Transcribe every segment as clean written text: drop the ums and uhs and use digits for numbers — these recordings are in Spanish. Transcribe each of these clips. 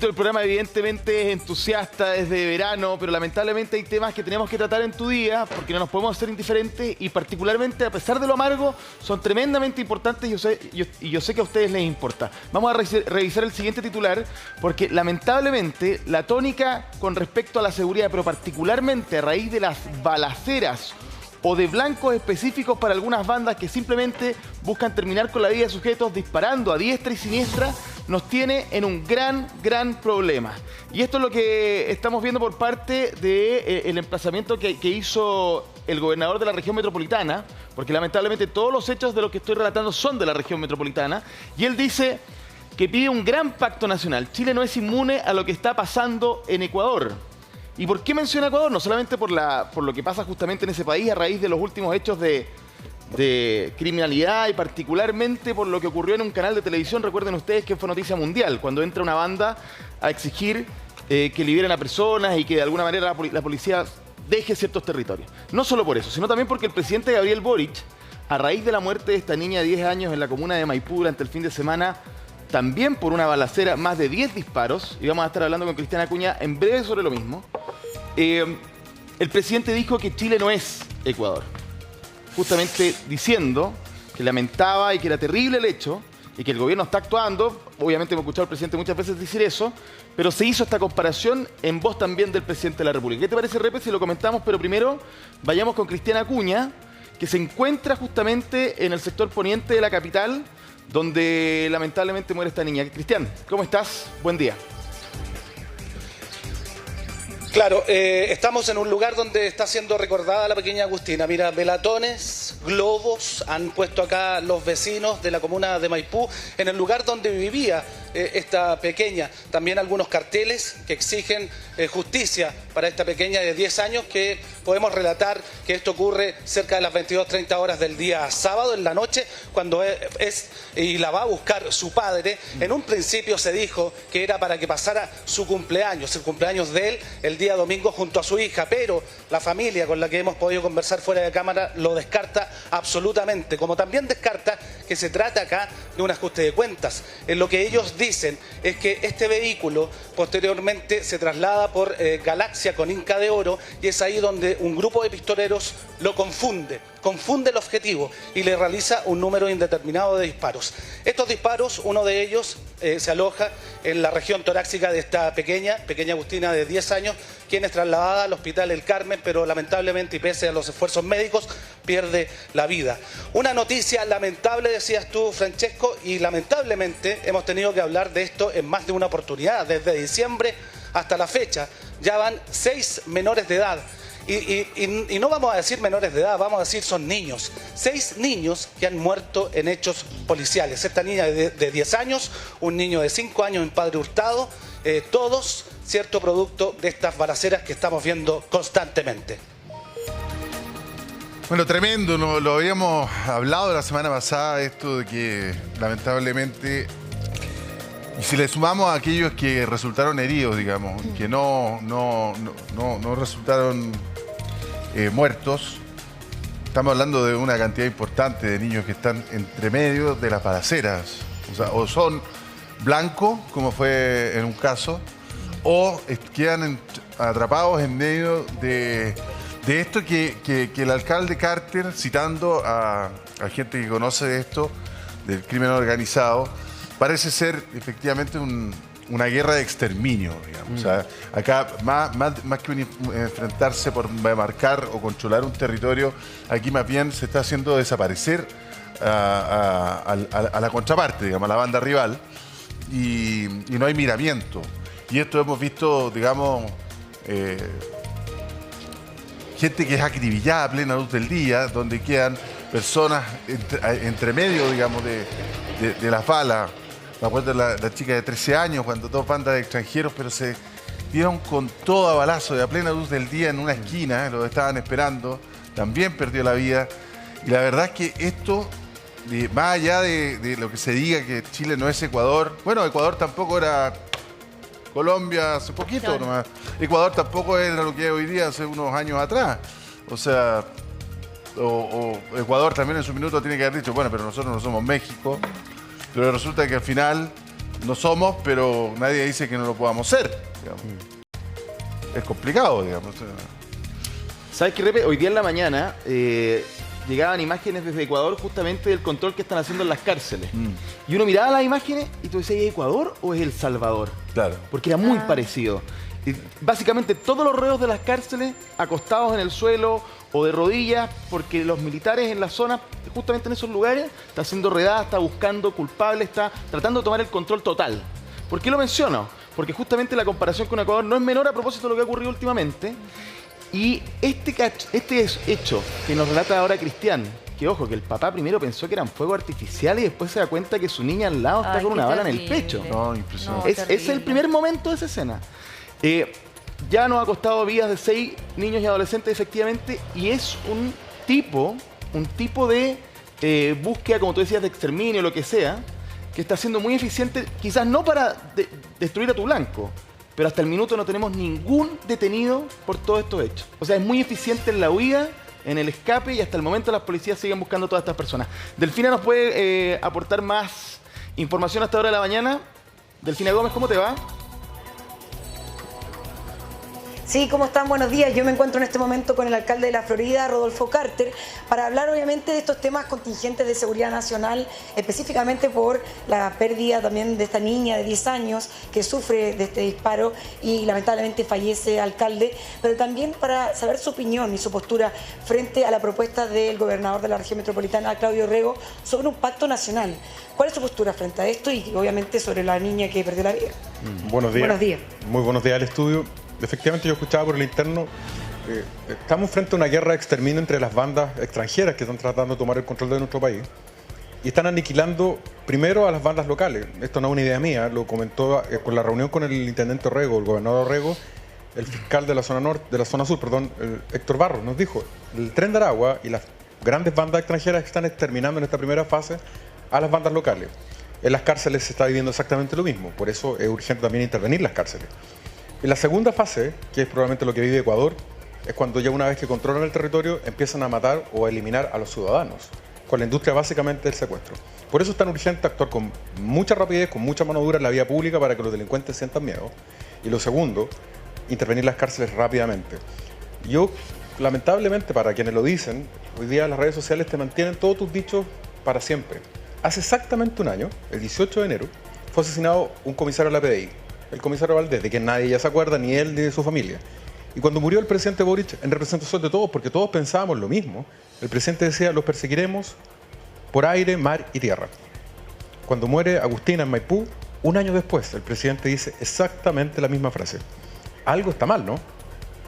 El programa evidentemente es entusiasta desde verano, pero lamentablemente hay temas que tenemos que tratar en tu día porque no nos podemos hacer indiferentes y particularmente, a pesar de lo amargo, son tremendamente importantes y yo sé que a ustedes les importa. Vamos a revisar el siguiente titular porque lamentablemente la tónica con respecto a la seguridad, pero particularmente a raíz de las balaceras o de blancos específicos para algunas bandas que simplemente buscan terminar con la vida de sujetos disparando a diestra y siniestra, nos tiene en un gran problema. Y esto es lo que estamos viendo por parte del emplazamiento que hizo el gobernador de la región metropolitana, porque lamentablemente todos los hechos de los que estoy relatando son de la región metropolitana, y él dice que pide un gran pacto nacional. Chile no es inmune a lo que está pasando en Ecuador. ¿Y por qué menciona Ecuador? No solamente por lo que pasa justamente en ese país a raíz de los últimos hechos de criminalidad y particularmente por lo que ocurrió en un canal de televisión, recuerden ustedes que fue noticia mundial, cuando entra una banda a exigir que liberen a personas y que de alguna manera la policía deje ciertos territorios. No solo por eso, sino también porque el presidente Gabriel Boric, a raíz de la muerte de esta niña de 10 años en la comuna de Maipú durante el fin de semana, también por una balacera, más de 10 disparos, y vamos a estar hablando con Cristiana Acuña en breve sobre lo mismo, el presidente dijo que Chile no es Ecuador, justamente diciendo que lamentaba y que era terrible el hecho y que el gobierno está actuando. Obviamente hemos escuchado al presidente muchas veces decir eso, pero se hizo esta comparación en voz también del presidente de la República. ¿Qué te parece, Repe, si lo comentamos? Pero primero vayamos con Cristiana Acuña, que se encuentra justamente en el sector poniente de la capital, donde lamentablemente muere esta niña. Cristian, ¿cómo estás? Buen día. Claro, estamos en un lugar donde está siendo recordada la pequeña Agustina. Mira, velatones, globos han puesto acá los vecinos de la comuna de Maipú, en el lugar donde vivía esta pequeña. También algunos carteles que exigen justicia para esta pequeña de 10 años, que podemos relatar que esto ocurre cerca de las 22:30 horas del día sábado, en la noche, cuando y la va a buscar su padre. En un principio se dijo que era para que pasara su cumpleaños, el cumpleaños de él, el día domingo junto a su hija, pero la familia con la que hemos podido conversar fuera de cámara lo descarta absolutamente, como también descarta que se trata acá de un ajuste de cuentas. En lo que ellos dicen es que este vehículo posteriormente se traslada por Galaxia con Inca de Oro, y es ahí donde un grupo de pistoleros lo confunde el objetivo y le realiza un número indeterminado de disparos. Estos disparos, uno de ellos se aloja en la región torácica de esta pequeña Agustina de 10 años, quien es trasladada al hospital El Carmen, pero lamentablemente y pese a los esfuerzos médicos, pierde la vida. Una noticia lamentable, decías tú, Francesco, y lamentablemente hemos tenido que hablar de esto en más de una oportunidad. Desde diciembre hasta la fecha ya van 6 menores de edad. Y no vamos a decir menores de edad, vamos a decir son niños. 6 niños que han muerto en hechos policiales. Esta niña de 10 años, un niño de 5 años en Padre Hurtado, todos, cierto, producto de estas balaceras que estamos viendo constantemente. Bueno, tremendo, lo habíamos hablado la semana pasada, esto de que lamentablemente, y si le sumamos a aquellos que resultaron heridos, digamos, que no resultaron muertos, estamos hablando de una cantidad importante de niños que están entre medio de las balaceras. O sea, o son blancos, como fue en un caso, o quedan atrapados en medio de esto que el alcalde Carter, citando a gente que conoce esto, del crimen organizado, parece ser efectivamente una guerra de exterminio, digamos. O sea, acá, más que enfrentarse por marcar o controlar un territorio, aquí más bien se está haciendo desaparecer a la contraparte, digamos, a la banda rival, y no hay miramiento. Y esto hemos visto, digamos, gente que es acribillada a plena luz del día, donde quedan personas entre medio, digamos, de las balas. Me acuerdo de la chica de 13 años, cuando 2 bandas de extranjeros, pero se dieron con todo a balazo y a plena luz del día en una esquina, los estaban esperando, también perdió la vida. Y la verdad es que esto, más allá de lo que se diga que Chile no es Ecuador, bueno, Ecuador tampoco era Colombia hace poquito, claro, nomás. Ecuador tampoco era lo que es hoy día hace unos años atrás. O sea, o Ecuador también en su minuto tiene que haber dicho, bueno, pero nosotros no somos México. Pero resulta que al final no somos, pero nadie dice que no lo podamos ser, digamos. Es complicado, digamos. ¿Sabes qué, Repe? Hoy día en la mañana llegaban imágenes desde Ecuador justamente del control que están haciendo en las cárceles. Y uno miraba las imágenes y tú decías, ¿es Ecuador o es El Salvador? Claro. Porque era muy parecido. Y básicamente todos los reos de las cárceles acostados en el suelo o de rodillas, porque los militares en la zona, justamente en esos lugares, está haciendo redadas, está buscando culpables, está tratando de tomar el control total. ¿Por qué lo menciono? Porque justamente la comparación con Ecuador no es menor a propósito de lo que ha ocurrido últimamente. Y este hecho que nos relata ahora Cristian, que ojo, que el papá primero pensó que eran fuegos artificiales y después se da cuenta que su niña al lado está con una bala en el pecho. No, impresionante. Es el primer momento de esa escena. Ya nos ha costado vidas de 6 niños y adolescentes, efectivamente, y es un tipo de búsqueda, como tú decías, de exterminio, lo que sea, que está siendo muy eficiente, quizás no para destruir a tu blanco, pero hasta el minuto no tenemos ningún detenido por todos estos hechos. O sea, es muy eficiente en la huida, en el escape, y hasta el momento las policías siguen buscando a todas estas personas. Delfina nos puede aportar más información hasta ahora de la mañana. Delfina Gómez, ¿cómo te va? Sí, ¿cómo están? Buenos días. Yo me encuentro en este momento con el alcalde de la Florida, Rodolfo Carter, para hablar obviamente de estos temas contingentes de seguridad nacional, específicamente por la pérdida también de esta niña de 10 años que sufre de este disparo y lamentablemente fallece, alcalde, pero también para saber su opinión y su postura frente a la propuesta del gobernador de la región metropolitana, Claudio Rego, sobre un pacto nacional. ¿Cuál es su postura frente a esto y obviamente sobre la niña que perdió la vida? Buenos días. Buenos días. Muy buenos días al estudio. Efectivamente, yo escuchaba por el interno, estamos frente a una guerra de exterminio entre las bandas extranjeras que están tratando de tomar el control de nuestro país y están aniquilando primero a las bandas locales. Esto no es una idea mía, lo comentó con la reunión con el intendente Orrego, el gobernador Orrego, el fiscal de la zona norte, de la zona sur, perdón, Héctor Barros, nos dijo, el Tren de Aragua y las grandes bandas extranjeras están exterminando en esta primera fase a las bandas locales. En las cárceles se está viviendo exactamente lo mismo, por eso es urgente también intervenir las cárceles. En la segunda fase, que es probablemente lo que vive Ecuador, es cuando ya una vez que controlan el territorio empiezan a matar o a eliminar a los ciudadanos, con la industria básicamente del secuestro. Por eso es tan urgente actuar con mucha rapidez, con mucha mano dura en la vía pública para que los delincuentes sientan miedo. Y lo segundo, intervenir las cárceles rápidamente. Yo, lamentablemente, para quienes lo dicen, hoy día las redes sociales te mantienen todos tus dichos para siempre. Hace exactamente un año, el 18 de enero, fue asesinado un comisario de la PDI. El comisario Valdés, de que nadie ya se acuerda, ni él ni de su familia. Y cuando murió el presidente Boric, en representación de todos, porque todos pensábamos lo mismo, el presidente decía, los perseguiremos por aire, mar y tierra. Cuando muere Agustina en Maipú, un año después, el presidente dice exactamente la misma frase. Algo está mal, ¿no?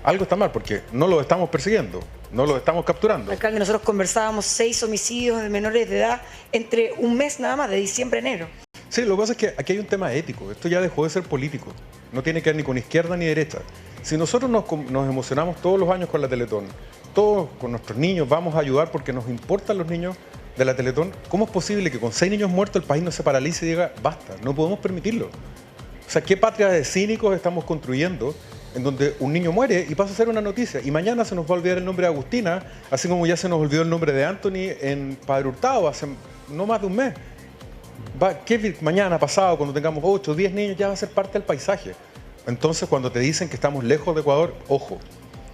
Algo está mal, porque no lo estamos persiguiendo, no lo estamos capturando. Alcalde, nosotros conversábamos 6 homicidios de menores de edad entre un mes nada más, de diciembre a enero. Sí, lo que pasa es que aquí hay un tema ético. Esto ya dejó de ser político. No tiene que ver ni con izquierda ni derecha. Si nosotros nos emocionamos todos los años con la Teletón, todos con nuestros niños vamos a ayudar porque nos importan los niños de la Teletón, ¿cómo es posible que con 6 niños muertos el país no se paralice y diga, basta, no podemos permitirlo? O sea, ¿qué patria de cínicos estamos construyendo en donde un niño muere y pasa a ser una noticia? Y mañana se nos va a olvidar el nombre de Agustina, así como ya se nos olvidó el nombre de Anthony en Padre Hurtado hace no más de un mes. Mañana, pasado, cuando tengamos 8 o 10 niños, ya va a ser parte del paisaje. Entonces, cuando te dicen que estamos lejos de Ecuador, ojo.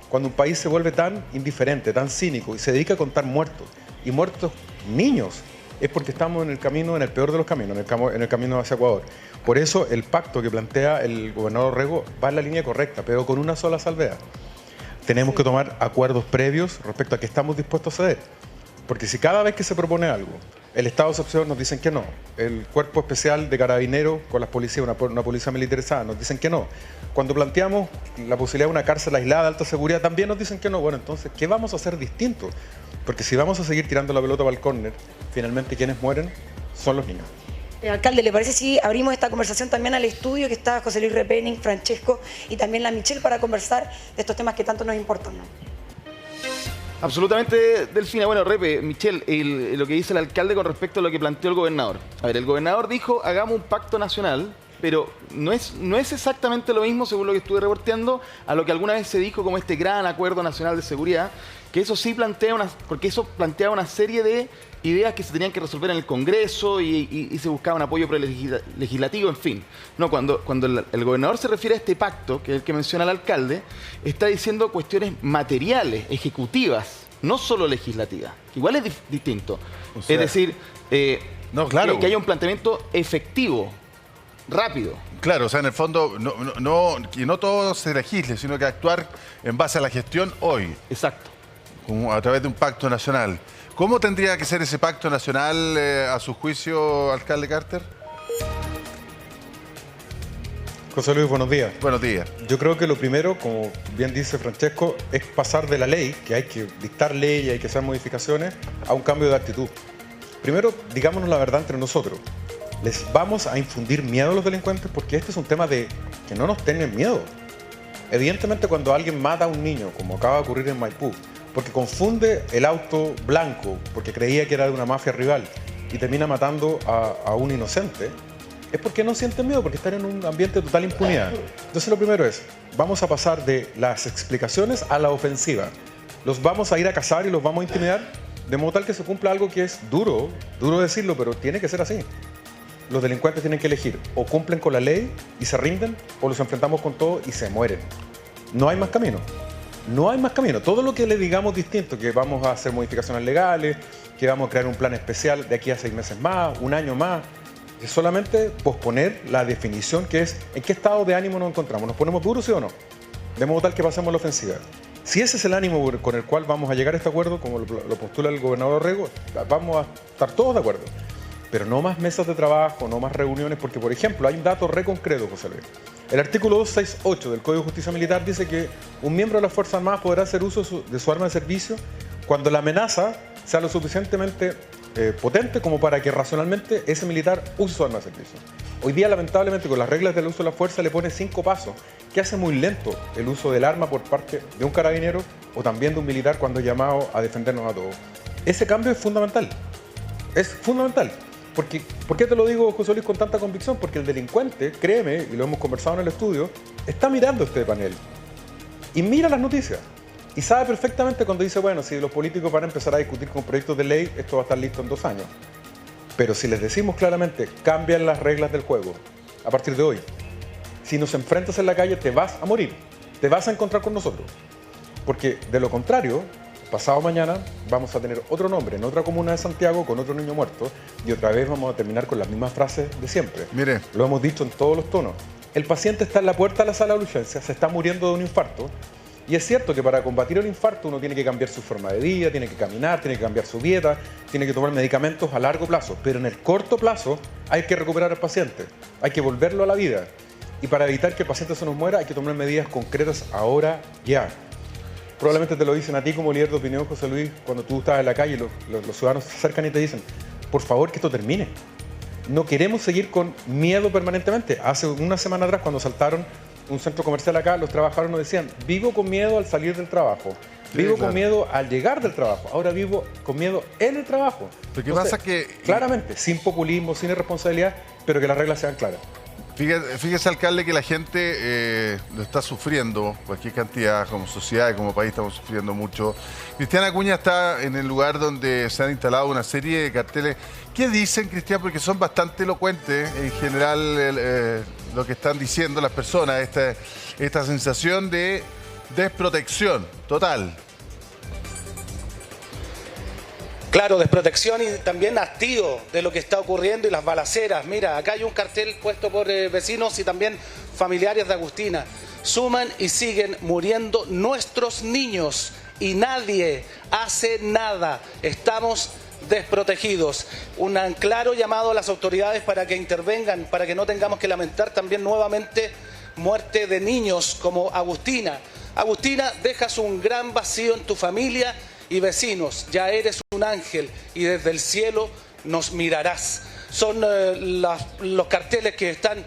Cuando un país se vuelve tan indiferente, tan cínico y se dedica a contar muertos, y muertos niños, es porque estamos en el camino, en el peor de los caminos, en el camino hacia Ecuador. Por eso, el pacto que plantea el gobernador Rego va en la línea correcta, pero con una sola salvedad. Tenemos que tomar acuerdos previos respecto a que estamos dispuestos a ceder. Porque si cada vez que se propone algo, el Estado de excepción nos dicen que no, el Cuerpo Especial de Carabineros con las policías, una policía militarizada, nos dicen que no. Cuando planteamos la posibilidad de una cárcel aislada de alta seguridad, también nos dicen que no. Bueno, entonces, ¿qué vamos a hacer distinto? Porque si vamos a seguir tirando la pelota para el córner, finalmente quienes mueren son los niños. Alcalde, ¿le parece si abrimos esta conversación también al estudio que está José Luis Repening, Francesco y también la Michelle para conversar de estos temas que tanto nos importan, ¿no? Absolutamente, Delfina. Bueno, Repe, Michelle, lo que dice el alcalde con respecto a lo que planteó el gobernador. A ver, el gobernador dijo, hagamos un pacto nacional pero no es exactamente lo mismo, según lo que estuve reporteando, a lo que alguna vez se dijo como este gran acuerdo nacional de seguridad, que eso sí porque eso planteaba una serie de ideas que se tenían que resolver en el Congreso y se buscaba un apoyo legislativo, en fin. No, cuando el gobernador se refiere a este pacto, que es el que menciona el alcalde, está diciendo cuestiones materiales, ejecutivas, no solo legislativas, que igual es distinto. O sea, es decir, no, claro, que haya un planteamiento efectivo, rápido. Claro, o sea, en el fondo, que no todo se legisle, sino que actuar en base a la gestión hoy. Exacto. Como a través de un pacto nacional. ¿Cómo tendría que ser ese pacto nacional a su juicio, alcalde Carter? José Luis, buenos días. Buenos días. Yo creo que lo primero, como bien dice Francesco, es pasar de la ley, que hay que dictar leyes, hay que hacer modificaciones, a un cambio de actitud. Primero, digámonos la verdad entre nosotros. ¿Les vamos a infundir miedo a los delincuentes? Porque este es un tema de que no nos tengan miedo. Evidentemente, cuando alguien mata a un niño, como acaba de ocurrir en Maipú, porque confunde el auto blanco, porque creía que era de una mafia rival, y termina matando a un inocente, es porque no sienten miedo, porque están en un ambiente de total impunidad. Entonces lo primero es, vamos a pasar de las explicaciones a la ofensiva. Los vamos a ir a cazar y los vamos a intimidar, de modo tal que se cumpla algo que es duro decirlo, pero tiene que ser así. Los delincuentes tienen que elegir, o cumplen con la ley y se rinden, o los enfrentamos con todo y se mueren. No hay más camino. No hay más camino. Todo lo que le digamos distinto, que vamos a hacer modificaciones legales, que vamos a crear un plan especial de aquí a 6 meses más, un año más, es solamente posponer la definición que es en qué estado de ánimo nos encontramos. ¿Nos ponemos duros, sí o no? De modo tal que pasemos a la ofensiva. Si ese es el ánimo con el cual vamos a llegar a este acuerdo, como lo postula el gobernador Orrego, vamos a estar todos de acuerdo. Pero no más mesas de trabajo, no más reuniones, porque, por ejemplo, hay un dato re concreto, José Luis. El artículo 268 del Código de Justicia Militar dice que un miembro de las Fuerzas Armadas podrá hacer uso de su arma de servicio cuando la amenaza sea lo suficientemente potente como para que racionalmente ese militar use su arma de servicio. Hoy día, lamentablemente, con las reglas del uso de la fuerza le pone 5 pasos, que hace muy lento el uso del arma por parte de un carabinero o también de un militar cuando es llamado a defendernos a todos. Ese cambio es fundamental. Es fundamental. Porque, ¿por qué te lo digo, José Luis, con tanta convicción? Porque el delincuente, créeme, y lo hemos conversado en el estudio, está mirando este panel y mira las noticias y sabe perfectamente cuando dice, bueno, si los políticos van a empezar a discutir con proyectos de ley, esto va a estar listo en 2 años. Pero si les decimos claramente, cambian las reglas del juego a partir de hoy, si nos enfrentas en la calle te vas a morir, te vas a encontrar con nosotros. Porque de lo contrario, pasado mañana vamos a tener otro nombre en otra comuna de Santiago con otro niño muerto y otra vez vamos a terminar con las mismas frases de siempre. Mire. Lo hemos dicho en todos los tonos. El paciente está en la puerta de la sala de urgencia, se está muriendo de un infarto y es cierto que para combatir el infarto uno tiene que cambiar su forma de vida, tiene que caminar, tiene que cambiar su dieta, tiene que tomar medicamentos a largo plazo, pero en el corto plazo hay que recuperar al paciente, hay que volverlo a la vida y para evitar que el paciente se nos muera hay que tomar medidas concretas ahora ya. Probablemente te lo dicen a ti como líder de opinión, José Luis, cuando tú estás en la calle y los ciudadanos se acercan y te dicen, por favor que esto termine. No queremos seguir con miedo permanentemente. Hace una semana atrás, cuando saltaron un centro comercial acá, los trabajadores nos decían, vivo con miedo al salir del trabajo, vivo con miedo al llegar del trabajo, ahora vivo con miedo en el trabajo. Lo que pasa que... Claramente, sin populismo, sin irresponsabilidad, pero que las reglas sean claras. Fíjese, alcalde, que la gente lo está sufriendo, cualquier cantidad, como sociedad y como país estamos sufriendo mucho. Cristian Acuña está en el lugar donde se han instalado una serie de carteles. ¿Qué dicen, Cristian? Porque son bastante elocuentes en general lo que están diciendo las personas, esta sensación de desprotección total. Claro, desprotección y también hastío de lo que está ocurriendo y las balaceras. Mira, acá hay un cartel puesto por vecinos y también familiares de Agustina. Suman y siguen muriendo nuestros niños y nadie hace nada. Estamos desprotegidos. Un claro llamado a las autoridades para que intervengan, para que no tengamos que lamentar también nuevamente muerte de niños como Agustina. Agustina, dejas un gran vacío en tu familia y vecinos, ya eres un ángel y desde el cielo nos mirarás. Son los carteles que están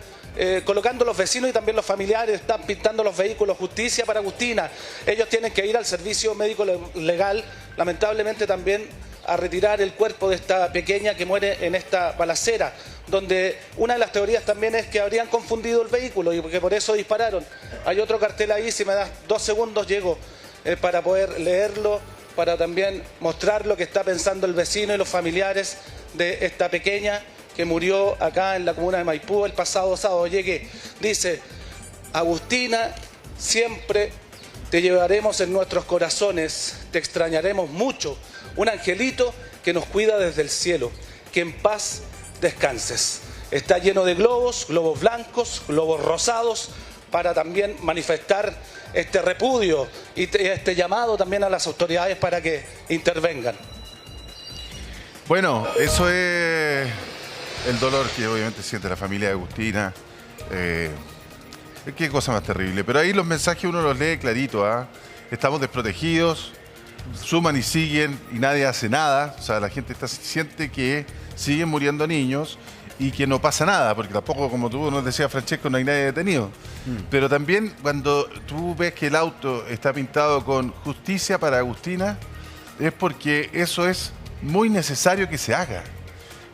colocando los vecinos y también los familiares, están pintando los vehículos. Justicia para Agustina. Ellos tienen que ir al servicio médico legal, lamentablemente también a retirar el cuerpo de esta pequeña que muere en esta balacera, donde una de las teorías también es que habrían confundido el vehículo y que por eso dispararon. Hay otro cartel ahí, si me das 2 segundos llego para poder leerlo, para también mostrar lo que está pensando el vecino y los familiares de esta pequeña que murió acá en la comuna de Maipú el pasado sábado. Llegué, dice: Agustina, siempre te llevaremos en nuestros corazones, te extrañaremos mucho, un angelito que nos cuida desde el cielo, que en paz descanses. Está lleno de globos, globos blancos, globos rosados, para también manifestar este repudio y este llamado también a las autoridades para que intervengan. Bueno, eso es el dolor que obviamente siente la familia de Agustina. Qué cosa más terrible. Pero ahí los mensajes uno los lee clarito, ¿ah? Estamos desprotegidos, suman y siguen y nadie hace nada. O sea, la gente siente que siguen muriendo niños y que no pasa nada, porque tampoco, como tú nos decías, Francesco, no hay nadie detenido. Pero también cuando tú ves que el auto está pintado con justicia para Agustina, es porque eso es muy necesario que se haga.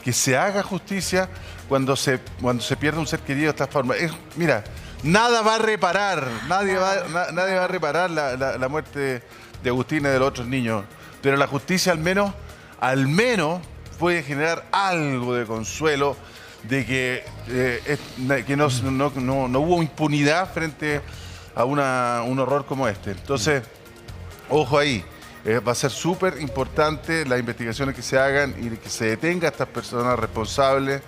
Que se haga justicia cuando se pierde un ser querido de esta forma. Mira, nada va a reparar, nadie va a reparar la muerte de Agustina y de los otros niños. Pero la justicia al menos puede generar algo de consuelo de que no hubo impunidad frente a un horror como este. Entonces, ojo ahí. Va a ser súper importante las investigaciones que se hagan y que se detenga a estas personas responsables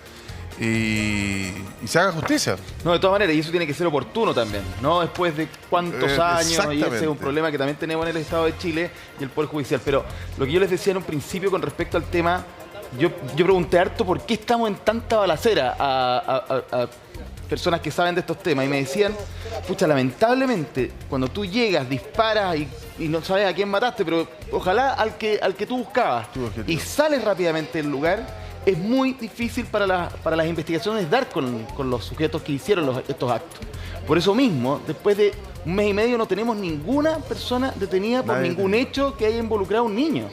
y se haga justicia. No, de todas maneras, y eso tiene que ser oportuno también, ¿no? Después de cuántos años, y ese es un problema que también tenemos en el Estado de Chile y el Poder Judicial. Pero lo que yo les decía en un principio con respecto al tema, yo pregunté harto por qué estamos en tanta balacera a personas que saben de estos temas y me decían, pucha, lamentablemente, cuando tú llegas, disparas y no sabes a quién mataste, pero ojalá al que tú buscabas y sales rápidamente del lugar, es muy difícil para las investigaciones dar con los sujetos que hicieron estos actos. Por eso mismo, después de 1 mes y medio no tenemos ninguna persona detenida por ningún hecho que haya involucrado a un niño,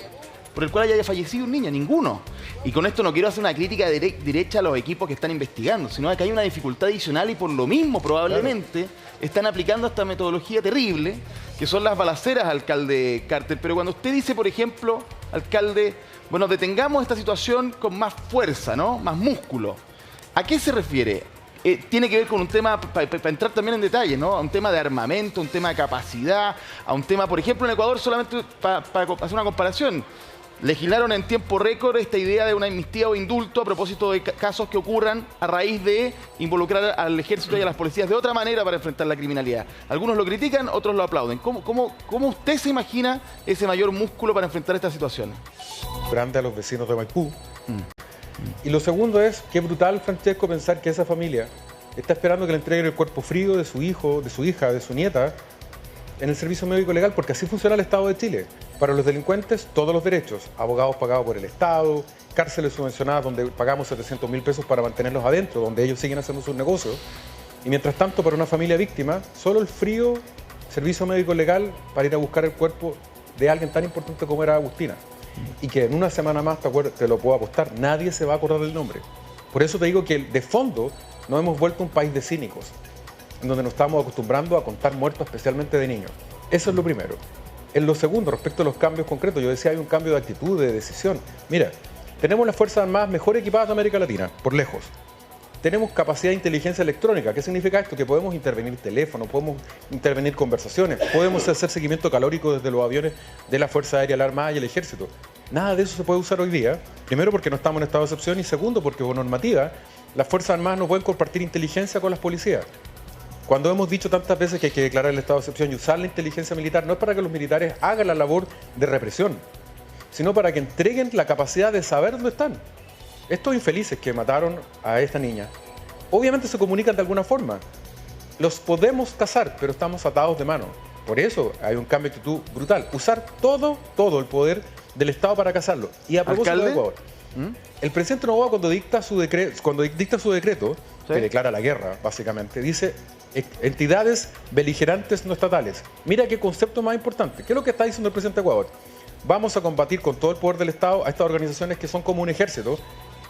por el cual haya fallecido un niño, ninguno. Y con esto no quiero hacer una crítica derecha a los equipos que están investigando, sino que hay una dificultad adicional y por lo mismo probablemente están aplicando esta metodología terrible, que son las balaceras, alcalde Carter. Pero cuando usted dice, por ejemplo, alcalde, bueno, detengamos esta situación con más fuerza, ¿no? Más músculo. ¿A qué se refiere? Tiene que ver con un tema, para entrar también en detalle, ¿no? A un tema de armamento, un tema de capacidad, a un tema, por ejemplo, en Ecuador, solamente para hacer una comparación, legislaron en tiempo récord esta idea de una amnistía o indulto a propósito de casos que ocurran a raíz de involucrar al ejército y a las policías de otra manera para enfrentar la criminalidad. Algunos lo critican, otros lo aplauden. ¿Cómo usted se imagina ese mayor músculo para enfrentar esta situación? Grande a los vecinos de Maipú. Y lo segundo es, qué brutal, Francesco, pensar que esa familia está esperando que le entreguen el cuerpo frío de su hijo, de su hija, de su nieta, en el servicio médico legal, porque así funciona el Estado de Chile. Para los delincuentes, todos los derechos. Abogados pagados por el Estado, cárceles subvencionadas donde pagamos 700.000 pesos para mantenerlos adentro, donde ellos siguen haciendo sus negocios. Y mientras tanto, para una familia víctima, solo el frío servicio médico legal para ir a buscar el cuerpo de alguien tan importante como era Agustina. Y que en una semana más, te lo puedo apostar, nadie se va a acordar del nombre. Por eso te digo que de fondo nos hemos vuelto un país de cínicos, en donde nos estamos acostumbrando a contar muertos, especialmente de niños. Eso es lo primero. En lo segundo, respecto a los cambios concretos, yo decía hay un cambio de actitud, de decisión. Mira, tenemos las Fuerzas Armadas mejor equipadas de América Latina, por lejos. Tenemos capacidad de inteligencia electrónica. ¿Qué significa esto? Que podemos intervenir teléfono, podemos intervenir conversaciones, podemos hacer seguimiento calórico desde los aviones de la Fuerza Aérea, la Armada y el Ejército. Nada de eso se puede usar hoy día. Primero, porque no estamos en estado de excepción, y segundo, porque por normativa las Fuerzas Armadas no pueden compartir inteligencia con las policías. Cuando hemos dicho tantas veces que hay que declarar el estado de excepción y usar la inteligencia militar, no es para que los militares hagan la labor de represión, sino para que entreguen la capacidad de saber dónde están. Estos infelices que mataron a esta niña, obviamente se comunican de alguna forma. Los podemos cazar, pero estamos atados de mano. Por eso hay un cambio de actitud brutal. Usar todo el poder del Estado para cazarlo. Y a propósito de Ecuador, el presidente Noboa, cuando dicta su decreto, que declara la guerra, básicamente, dice entidades beligerantes no estatales. Mira qué concepto más importante. ¿Qué es lo que está diciendo el presidente de Ecuador? vamos a combatir con todo el poder del Estado a estas organizaciones que son como un ejército,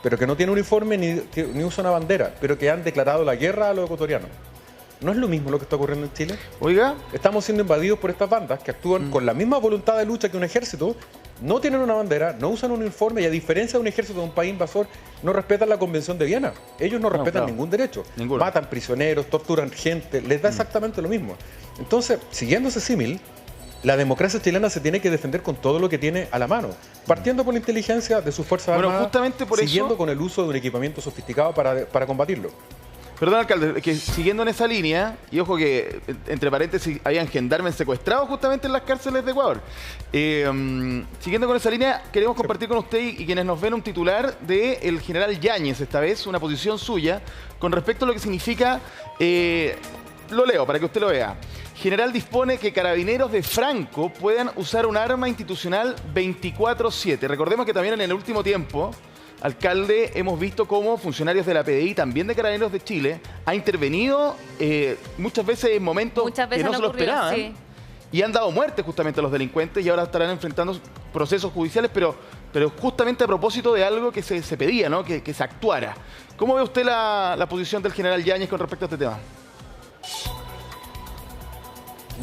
pero que no tienen uniforme ni usan una bandera, pero que han declarado la guerra a los ecuatorianos. ¿No es lo mismo lo que está ocurriendo en Chile? Oiga. Estamos siendo invadidos por estas bandas que actúan con la misma voluntad de lucha que un ejército, no tienen una bandera, no usan un uniforme y a diferencia de un ejército de un país invasor, no respetan la Convención de Viena. Ellos no respetan ningún derecho. Ninguno. Matan prisioneros, torturan gente, les da exactamente lo mismo. Entonces, siguiendo ese símil, la democracia chilena se tiene que defender con todo lo que tiene a la mano, partiendo por la inteligencia de sus fuerzas armadas, justamente por siguiendo eso, con el uso de un equipamiento sofisticado para combatirlo. Perdón, alcalde, que siguiendo en esa línea, y ojo que, entre paréntesis, hayan gendarmes secuestrados justamente en las cárceles de Ecuador. Siguiendo con esa línea, queremos compartir con usted y quienes nos ven un titular del general Yáñez, esta vez, una posición suya, con respecto a lo que significa, lo leo para que usted lo vea. General dispone que carabineros de Franco puedan usar un arma institucional 24/7. Recordemos que también en el último tiempo, alcalde, hemos visto cómo funcionarios de la PDI, también de Carabineros de Chile, ha intervenido muchas veces en momentos que no se lo esperaban. Sí. Y han dado muerte justamente a los delincuentes y ahora estarán enfrentando procesos judiciales, pero justamente a propósito de algo que se pedía, ¿no? Que se actuara. ¿Cómo ve usted la posición del general Yáñez con respecto a este tema?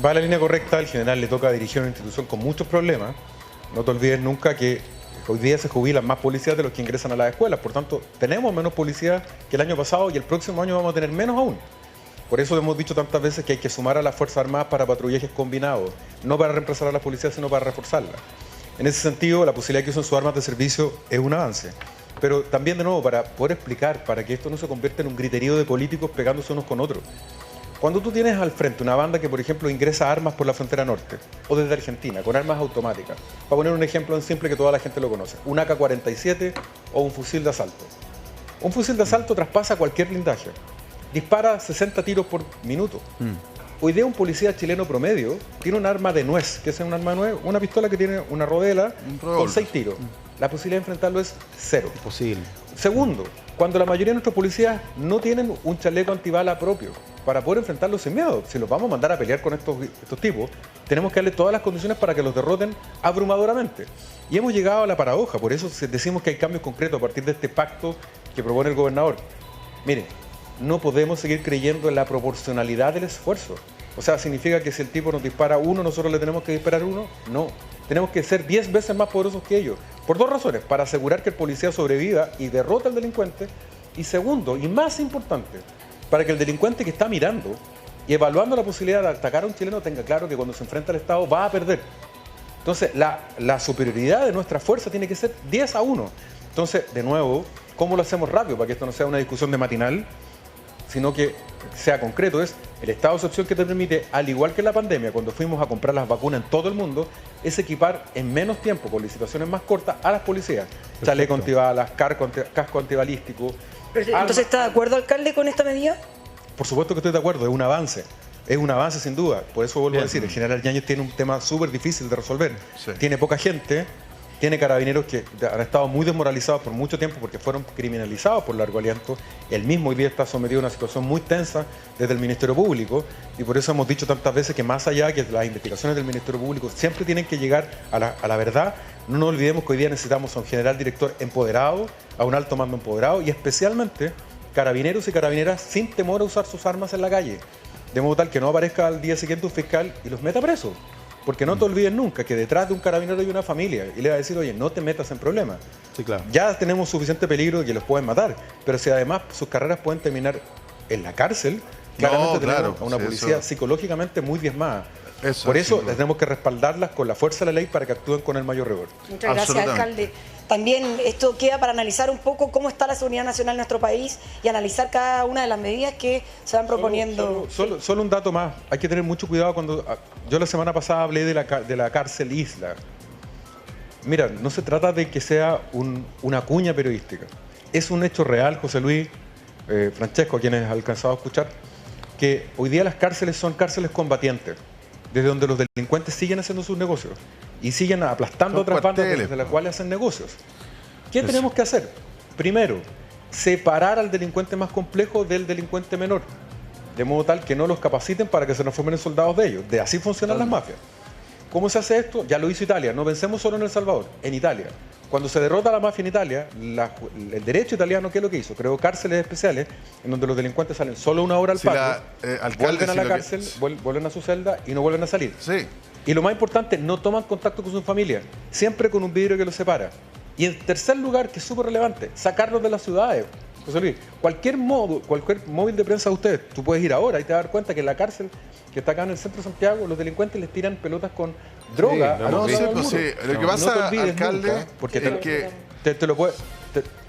Va a la línea correcta, al general le toca dirigir una institución con muchos problemas. No te olvides nunca que hoy día se jubilan más policías de los que ingresan a las escuelas. Por tanto, tenemos menos policías que el año pasado y el próximo año vamos a tener menos aún. Por eso hemos dicho tantas veces que hay que sumar a las Fuerzas Armadas para patrullajes combinados, no para reemplazar a las policías, sino para reforzarlas. En ese sentido, la posibilidad de que usen sus armas de servicio es un avance. Pero también, de nuevo, para poder explicar, para que esto no se convierta en un griterío de políticos pegándose unos con otros. Cuando tú tienes al frente una banda que, por ejemplo, ingresa armas por la frontera norte o desde Argentina, con armas automáticas, para poner un ejemplo en simple que toda la gente lo conoce, un AK-47 o un fusil de asalto. Un fusil de asalto traspasa cualquier blindaje, dispara 60 tiros por minuto. Hoy día un policía chileno promedio tiene un arma de nuez. ¿Qué es un arma de nuez? Una pistola que tiene una rodela con 6 tiros. La posibilidad de enfrentarlo es 0. Imposible. Segundo, cuando la mayoría de nuestros policías no tienen un chaleco antibala propio para poder enfrentarlos sin miedo. Si los vamos a mandar a pelear con estos tipos, tenemos que darle todas las condiciones para que los derroten abrumadoramente. Y hemos llegado a la paradoja, por eso decimos que hay cambios concretos a partir de este pacto que propone el gobernador. Miren, no podemos seguir creyendo en la proporcionalidad del esfuerzo. O sea, ¿significa que si el tipo nos dispara 1, nosotros le tenemos que disparar 1? No. Tenemos que ser 10 veces más poderosos que ellos. Por 2 razones. Para asegurar que el policía sobreviva y derrote al delincuente. Y segundo, y más importante, para que el delincuente que está mirando y evaluando la posibilidad de atacar a un chileno tenga claro que cuando se enfrenta al Estado va a perder. Entonces, la superioridad de nuestra fuerza tiene que ser 10-1. Entonces, de nuevo, ¿cómo lo hacemos rápido para que esto no sea una discusión de matinal, sino que sea concreto? Es el estado de excepción que te permite, al igual que en la pandemia, cuando fuimos a comprar las vacunas en todo el mundo, es equipar en menos tiempo, con licitaciones más cortas, a las policías. Perfecto. Chaleco antibalas, casco antibalístico. Entonces, ¿está de acuerdo, alcalde, con esta medida? Por supuesto que estoy de acuerdo, es un avance. Es un avance sin duda. Por eso vuelvo a decir, el general Yáñez tiene un tema súper difícil de resolver. Sí. Tiene poca gente, tiene carabineros que han estado muy desmoralizados por mucho tiempo porque fueron criminalizados por largo aliento. Él mismo hoy día está sometido a una situación muy tensa desde el Ministerio Público y por eso hemos dicho tantas veces que más allá que las investigaciones del Ministerio Público siempre tienen que llegar a la verdad. No nos olvidemos que hoy día necesitamos a un general director empoderado, a un alto mando empoderado y especialmente carabineros y carabineras sin temor a usar sus armas en la calle. De modo tal que no aparezca al día siguiente un fiscal y los meta presos. Porque no te olvides nunca que detrás de un carabinero hay una familia y le va a decir, oye, no te metas en problemas. Sí, claro. Ya tenemos suficiente peligro de que los pueden matar, pero si además sus carreras pueden terminar en la cárcel, claramente tenemos a una policía psicológicamente muy diezmada. Por eso tenemos que respaldarlas con la fuerza de la ley para que actúen con el mayor rigor. Muchas gracias, alcalde. También esto queda para analizar un poco cómo está la seguridad nacional en nuestro país y analizar cada una de las medidas que se van proponiendo. Solo un dato más. Hay que tener mucho cuidado cuando... Yo la semana pasada hablé de la cárcel Isla. Mira, no se trata de que sea una cuña periodística. Es un hecho real, José Luis, Francesco, a quienes he alcanzado a escuchar, que hoy día las cárceles son cárceles combatientes, desde donde los delincuentes siguen haciendo sus negocios y siguen aplastando otras bandas desde las cuales hacen negocios. ¿Qué tenemos que hacer? Primero, separar al delincuente más complejo del delincuente menor, de modo tal que no los capaciten para que se transformen en soldados de ellos. Así funcionan las mafias. ¿Cómo se hace esto? Ya lo hizo Italia. No pensemos solo en El Salvador, en Italia. Cuando se derrota la mafia en Italia, el derecho italiano, ¿qué es lo que hizo? Creó cárceles especiales en donde los delincuentes salen solo una hora al patio, vuelven a la cárcel, vuelven a su celda y no vuelven a salir. Sí. Y lo más importante, no toman contacto con su familia, siempre con un vidrio que los separa. Y en tercer lugar, que es súper relevante, sacarlos de las ciudades. José Luis, cualquier móvil de prensa de ustedes, tú puedes ir ahora y te vas a dar cuenta que en la cárcel que está acá en el centro de Santiago, los delincuentes les tiran pelotas con droga. Sí, no sé, pues sí. Lo que pasa, alcalde, nunca, porque es que te lo puede,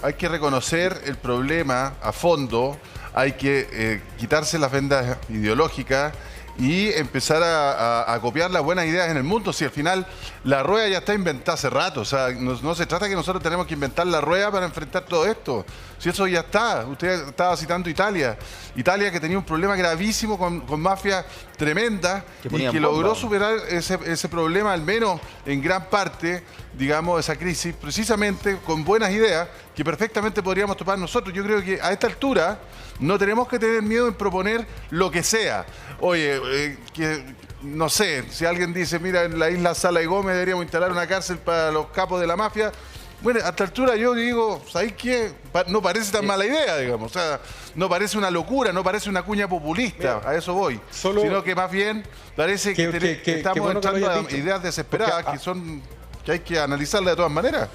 hay que reconocer el problema a fondo, hay que quitarse las vendas ideológicas y empezar a copiar las buenas ideas en el mundo. Si al final la rueda ya está inventada hace rato, o sea, no se trata que nosotros tenemos que inventar la rueda para enfrentar todo esto. Si eso ya está, usted estaba citando Italia que tenía un problema gravísimo con mafias tremendas y que logró superar ese problema, al menos en gran parte, digamos, esa crisis, precisamente con buenas ideas que perfectamente podríamos tomar nosotros. Yo creo que a esta altura no tenemos que tener miedo en proponer lo que sea. Oye, no sé, si alguien dice, mira, en la isla Sala y Gómez deberíamos instalar una cárcel para los capos de la mafia. Bueno, a esta altura yo digo, ¿sabes qué? No parece tan mala idea, digamos. O sea, no parece una locura, no parece una cuña populista, a eso voy. Sino que más bien parece que estamos bueno entrando a ideas desesperadas que hay que analizarlas de todas maneras.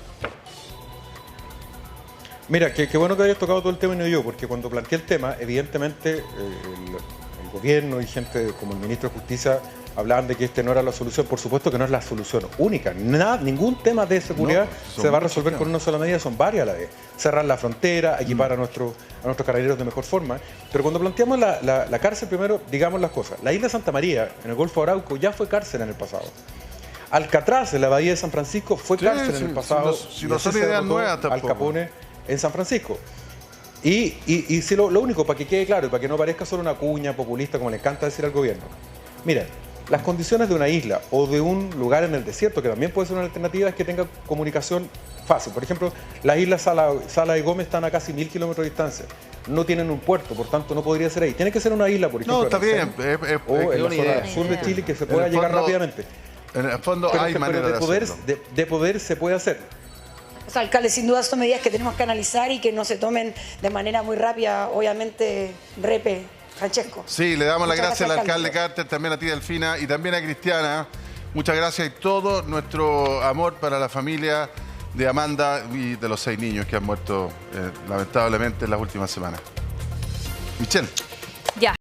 Mira, qué bueno que hayas tocado todo el tema y no yo, porque cuando planteé el tema, evidentemente el gobierno y gente como el ministro de Justicia hablaban de que este no era la solución. Por supuesto que no es la solución única. Ningún tema de seguridad se va a resolver con una sola medida, son varias a la vez. Cerrar la frontera, equipar a nuestros carabineros de mejor forma. Pero cuando planteamos la cárcel, primero digamos las cosas. La isla de Santa María, en el Golfo de Arauco, ya fue cárcel en el pasado. Alcatraz, en la bahía de San Francisco, fue cárcel en el pasado. Si no son ideas nuevas tampoco. Al Capone en San Francisco. Y si lo único, para que quede claro y para que no parezca solo una cuña populista como le encanta decir al gobierno, mira, las condiciones de una isla o de un lugar en el desierto, que también puede ser una alternativa, es que tenga comunicación fácil. Por ejemplo, las islas Sala y Gómez están a casi 1000 kilómetros de distancia. No tienen un puerto, por tanto no podría ser ahí. Tiene que ser una isla, por ejemplo, está bien. o en la zona sur de Chile, que se pueda llegar rápidamente. En el fondo hay manera de poder se puede hacer. O sea, alcalde, sin duda son medidas que tenemos que analizar y que no se tomen de manera muy rápida, obviamente, Francesco. Sí, le damos las gracias al alcalde Carter, también a ti, Delfina, y también a Cristiana. Muchas gracias y todo nuestro amor para la familia de Amanda y de los 6 niños que han muerto lamentablemente en las últimas semanas. Michelle.